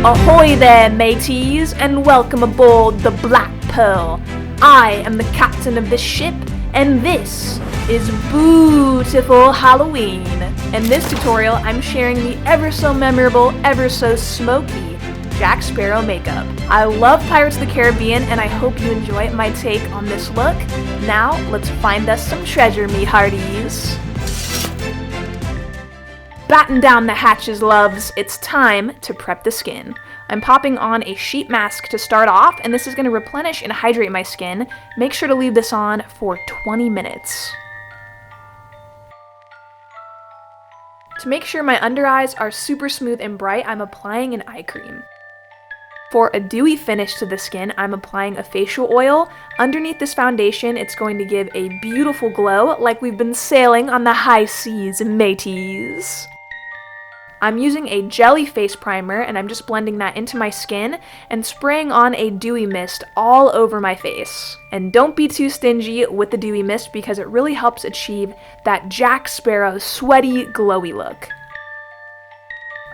Ahoy there, mateys, and welcome aboard the Black Pearl. I am the captain of this ship, and this is beautiful Halloween. In this tutorial, I'm sharing the ever so memorable, ever so smoky Jack Sparrow makeup. I love Pirates of the Caribbean, and I hope you enjoy my take on this look. Now, let's find us some treasure, me hearties. Batten down the hatches, loves. It's time to prep the skin. I'm popping on a sheet mask to start off, and this is going to replenish and hydrate my skin. Make sure to leave this on for 20 minutes. To make sure my under eyes are super smooth and bright, I'm applying an eye cream. For a dewy finish to the skin, I'm applying a facial oil. Underneath this foundation, it's going to give a beautiful glow like we've been sailing on the high seas, mateys. I'm using a jelly face primer, and I'm just blending that into my skin and spraying on a dewy mist all over my face. And don't be too stingy with the dewy mist because it really helps achieve that Jack Sparrow sweaty, glowy look.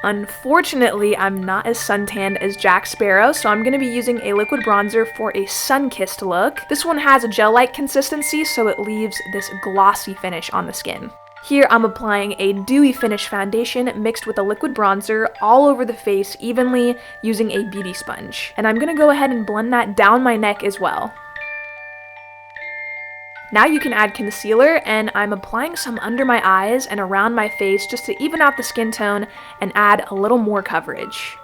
Unfortunately, I'm not as suntanned as Jack Sparrow, so I'm going to be using a liquid bronzer for a sun-kissed look. This one has a gel-like consistency, so it leaves this glossy finish on the skin. Here I'm applying a dewy finish foundation mixed with a liquid bronzer all over the face evenly using a beauty sponge. And I'm going to go ahead and blend that down my neck as well. Now you can add concealer, and I'm applying some under my eyes and around my face just to even out the skin tone and add a little more coverage.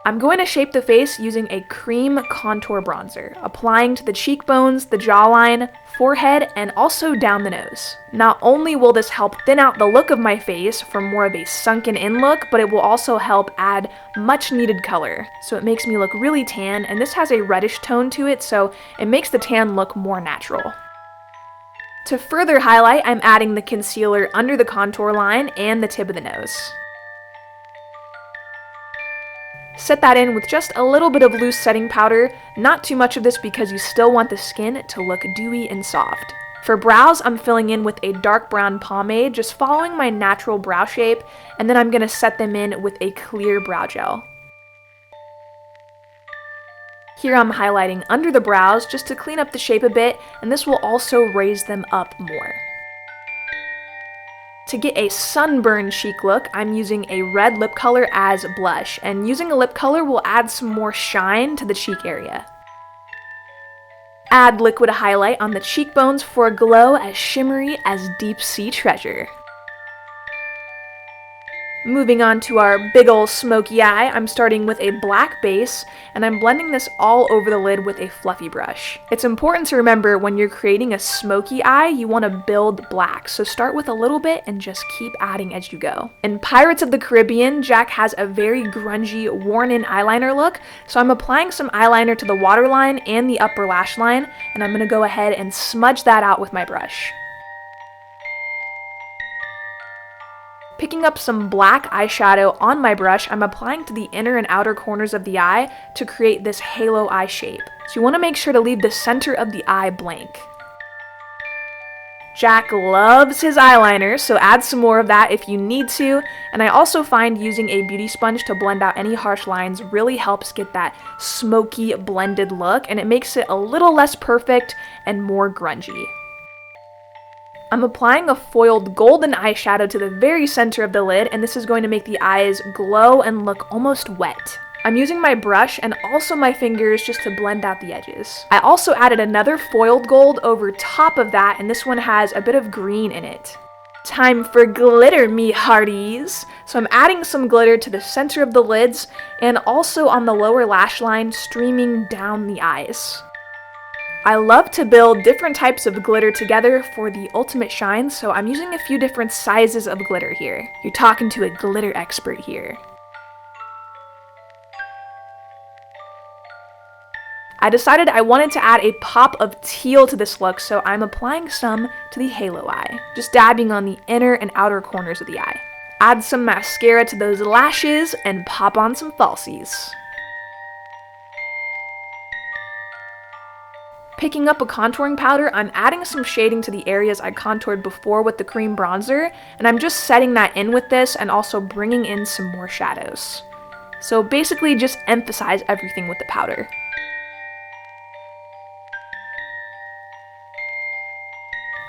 I'm going to shape the face using a cream contour bronzer, applying to the cheekbones, the jawline, forehead, and also down the nose. Not only will this help thin out the look of my face for more of a sunken in look, but it will also help add much needed color. So it makes me look really tan, and this has a reddish tone to it, so it makes the tan look more natural. To further highlight, I'm adding the concealer under the contour line and the tip of the nose. Set that in with just a little bit of loose setting powder, not too much of this because you still want the skin to look dewy and soft. For brows, I'm filling in with a dark brown pomade, just following my natural brow shape, and then I'm going to set them in with a clear brow gel. Here I'm highlighting under the brows just to clean up the shape a bit, and this will also raise them up more. To get a sunburned cheek look, I'm using a red lip color as blush, and using a lip color will add some more shine to the cheek area. Add liquid highlight on the cheekbones for a glow as shimmery as deep sea treasure. Moving on to our big ol' smoky eye, I'm starting with a black base, and I'm blending this all over the lid with a fluffy brush. It's important to remember when you're creating a smoky eye, you want to build black, so start with a little bit and just keep adding as you go. In Pirates of the Caribbean, Jack has a very grungy, worn-in eyeliner look, so I'm applying some eyeliner to the waterline and the upper lash line, and I'm going to go ahead and smudge that out with my brush. Picking up some black eyeshadow on my brush, I'm applying to the inner and outer corners of the eye to create this halo eye shape. So you want to make sure to leave the center of the eye blank. Jack loves his eyeliner, so add some more of that if you need to. And I also find using a beauty sponge to blend out any harsh lines really helps get that smoky blended look, and it makes it a little less perfect and more grungy. I'm applying a foiled golden eyeshadow to the very center of the lid, and this is going to make the eyes glow and look almost wet. I'm using my brush and also my fingers just to blend out the edges. I also added another foiled gold over top of that, and this one has a bit of green in it. Time for glitter, me hearties! So I'm adding some glitter to the center of the lids and also on the lower lash line, streaming down the eyes. I love to build different types of glitter together for the ultimate shine, so I'm using a few different sizes of glitter here. You're talking to a glitter expert here. I decided I wanted to add a pop of teal to this look, so I'm applying some to the halo eye, just dabbing on the inner and outer corners of the eye. Add some mascara to those lashes and pop on some falsies. picking up a contouring powder, I'm adding some shading to the areas I contoured before with the cream bronzer, and I'm just setting that in with this and also bringing in some more shadows. So basically just emphasize everything with the powder.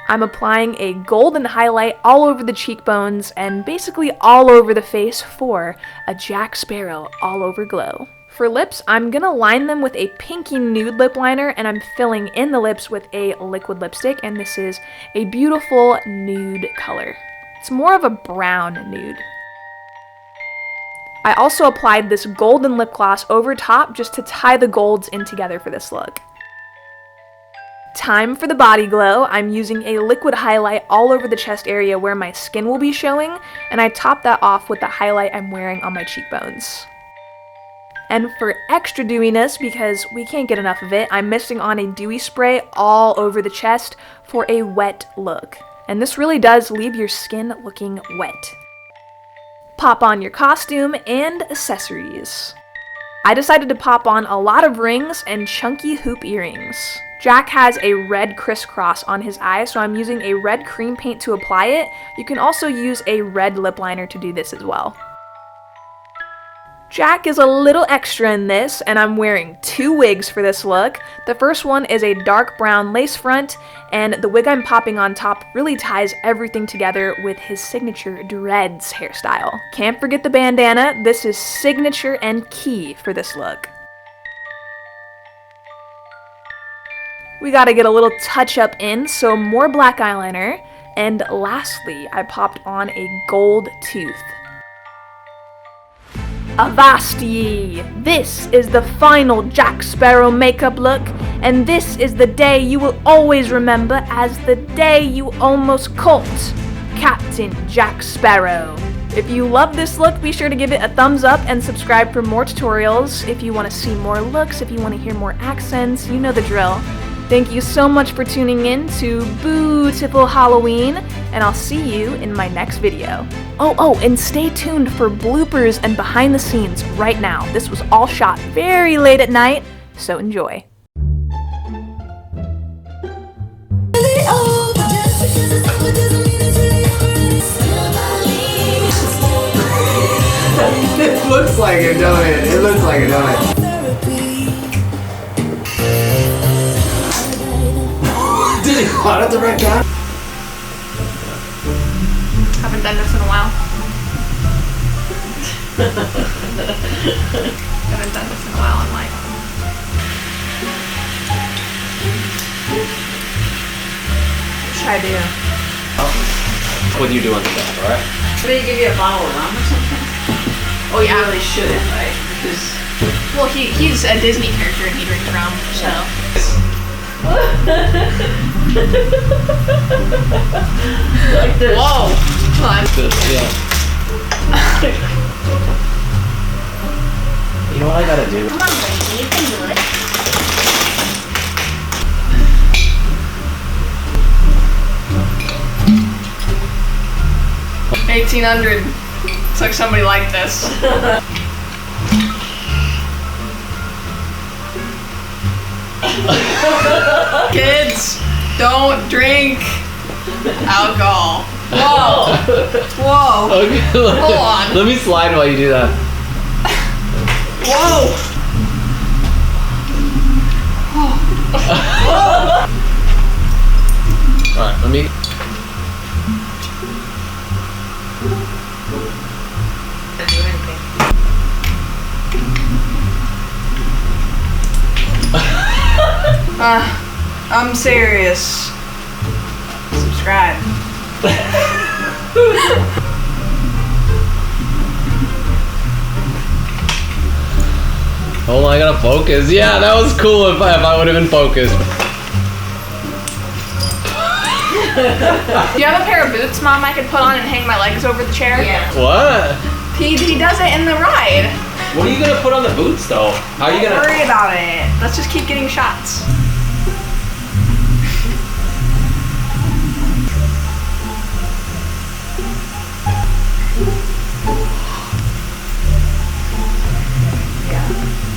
I'm applying a golden highlight all over the cheekbones and basically all over the face for a Jack Sparrow all over glow. For lips, I'm gonna line them with a pinky nude lip liner, and I'm filling in the lips with a liquid lipstick, and this is a beautiful nude color. It's more of a brown nude. I also applied this golden lip gloss over top just to tie the golds in together for this look. Time for the body glow. I'm using a liquid highlight all over the chest area where my skin will be showing, and I top that off with the highlight I'm wearing on my cheekbones. And for extra dewiness, because we can't get enough of it, I'm mixing on a dewy spray all over the chest for a wet look. And this really does leave your skin looking wet. Pop on your costume and accessories. I decided to pop on a lot of rings and chunky hoop earrings. Jack has a red crisscross on his eye, so I'm using a red cream paint to apply it. You can also use a red lip liner to do this as well. Jack is a little extra in this, and I'm wearing 2 wigs for this look. The first one is a dark brown lace front, and the wig I'm popping on top really ties everything together with his signature dreads hairstyle. Can't forget the bandana. This is signature and key for this look. We gotta get a little touch up in, so more black eyeliner. And lastly, I popped on a gold tooth. Avast ye! This is the final Jack Sparrow makeup look, and this is the day you will always remember as the day you almost caught Captain Jack Sparrow. If you love this look, be sure to give it a thumbs up and subscribe for more tutorials. If you want to see more looks, if you want to hear more accents, you know the drill. Thank you so much for tuning in to Beautiful Halloween, and I'll see you in my next video. Oh, and stay tuned for bloopers and behind the scenes right now. This was all shot very late at night, so enjoy. It looks like a donut. It looks like a donut. Did he caught at the right time? Haven't done this in a while. Haven't done this in a while in life. What should I do? What do you do on the back, alright? Should they give you a bottle of rum or something? Oh yeah. You really shouldn't, right? Because Well, he's a Disney character and he drinks rum, so. like this. Whoa! Come on. Yeah. You know what I gotta do? Come on, baby, you can do it. $1,800. Looks like somebody liked this. Kids, don't drink alcohol. Whoa. Whoa. Okay, Hold on. Let me slide while you do that. Whoa. Alright, let me. Can't do anything. I'm serious. Subscribe. Hold on, I gotta focus. Yeah, that was cool if I would have been focused. Do you have a pair of boots, Mom, I could put on and hang my legs over the chair? Yeah. What? He does it in the ride. What are you gonna put on the boots though? How are you Don't gonna? worry about it. Let's just keep getting shots. Yeah.